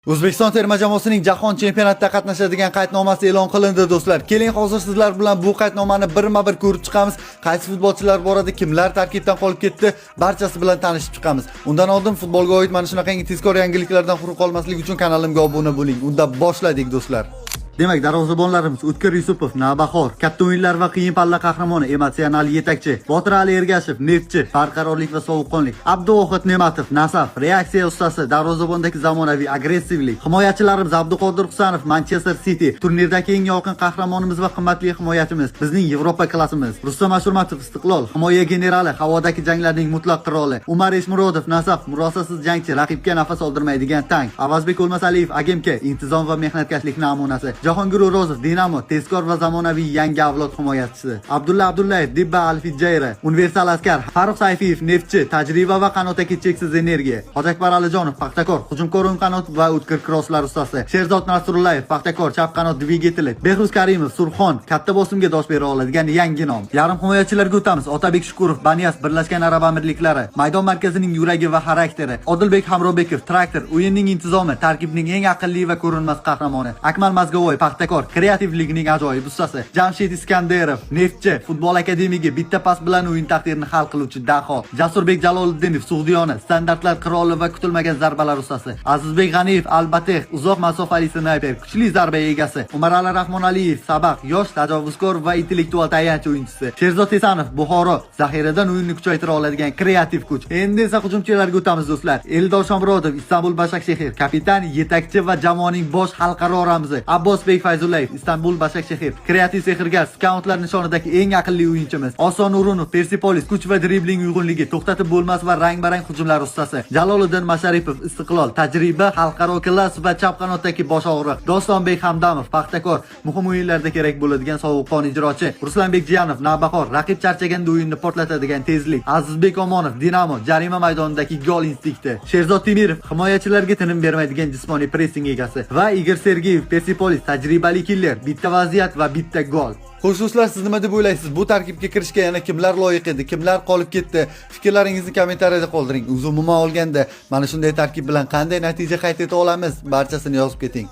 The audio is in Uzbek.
O'zbekiston terma jamoasining jahon chempionatida qatnashadigan qaydnomasi e'lon qilindi do'stlar. Keling, hozir sizlar bilan bu qaydnomani birma-bir ko'rib chiqamiz. Qaysi futbolchilar boradi, kimlar tarkibdan qolib ketdi, barchasi bilan tanishib chiqamiz. Undan oldin futbolga oid mana shunaqangi tezkor yangiliklardan quruq qolmaslik uchun kanalimga obuna bo'ling. Unda boshladik do'stlar. Demak, darvozabonlarimiz O'tkir Yusupov, Navbahor, katta o'yinlar va qiyin palla qahramoni, emotsional yetakchi, Botir Ali Ergashev, neftchi, barqarorlik va sovuqqonlik, Abduvohid Ne'matov, Nasaf, reaksiya ustasi, darvozabondagi zamonaviy agressivlik, himoyachilarimiz Abduqodir Husanov, Manchester City, turnirdagi eng yorqin qahramonimiz va qimmatli himoyachimiz, bizning Yevropa klassimiz, Rustam Ashurmatov, Istiqlol, himoya generali, havodagi janglarning mutlaq qiroli, Umar Eshmurodov, Nasaf, murosasiz jangchi, raqibga nafas oldirmaydigan tank, Avazbek O'lmasaliyev, Agemka, intizom va mehnatkashlik namunasi, Jahongir O'rozov, Dinamo, tezkor va zamonaviy yangi avlod himoyachisi, Abdulla Abdullayev, Dibba Alfijayra, universal askar, Farruh Sayfiyev, neftchi, tajriba va qanotdagi cheksiz energiya, Hojakbar Alijonov, Paxtakor, hujumkor o'ng qanot va o'tkir krosslar ustasi, Sherzod Nasrullayev, Paxtakor, chap qanot dvigateli, Behruz Karimov, Surxon, katta bosimga dosh bera oladigan yangi nom. Yarim himoyachilarga o'tamiz. Otabek Shukurov, Banyas, Birlashgan Arab Amirliklari, maydon markazining yuragi va xarakteri, Odilbek Hamrobekov, traktor, o'yinning intizomi, tarkibning eng aqlli va ko'rinmas qahramoni, Akmal Mazgovoy, Paxtakor, kreativligining ajoyib ustasi, Jamshid Iskanderov, neftchi, futbol akademigi, bitta pas bilan o'yin taqdirini hal qiluvchi daho, Jasurbek Jaloliddinov, Sug'diyona, standartlar qiroli va kutilmagan zarbalar ustasi, Azizbek G'aniyev, Albateh, uzoq masofali snayper, kuchli zarba egasi, Umarali Rahmonaliyev, Sabaq, yosh tajovuzkor va intellektual tayanch o'yinchisi, Sherzod Esanov, Buxoro, zaxiradan o'yinni kuchaytira oladigan kreativ kuch. Endi esa hujumchilarga o'tamiz do'stlar. Eldor Shomurodov, Istanbul Başakşehir, kapitan, yetakchi va jamoaning bosh xalqaro ramzi, Abbosbek Fayzullayev, Istanbul Başakşehir, kreativ sehrgar, skautlar nishonidagi eng aqlli o'yinchimiz, Oson Urunov, Persepolis, kuch va dribling uyg'unligi, to'xtatib bo'lmas va rang-barang hujumlar ustasi, Jaloliddin Masharipov, Istiqlol, tajriba, xalqaro klass va chap qanotdagi bosh og'riq, Dostonbek Hamdamov, Paxtakor, muhim o'yinlarda kerak bo'ladigan sovuqqon ijrochi, Ruslanbek Jiyanov, Navbahor, raqib charchaganda o'yinni portlatadigan tezlik, Azizbek Omonov, Dinamo, jarima maydonidagi gol instinkti, Sherzod Temirov, himoyachilarga tinim bermaydigan jismoniy pressing egasi va Igor Sergeyev, Persepolis, tajribali killer, bitta vaziyat va bitta gol. Xo'sh do'stlar, siz nima deb o'ylaysiz? Bu tarkibga kirishga yana kimlar loyiq edi, kimlar qolib ketdi? Fikrlaringizni kommentariyada qoldiring. Umuman olganda, mana shunday tarkib bilan qanday natija qayd eta olamiz? Barchasini yozib keting.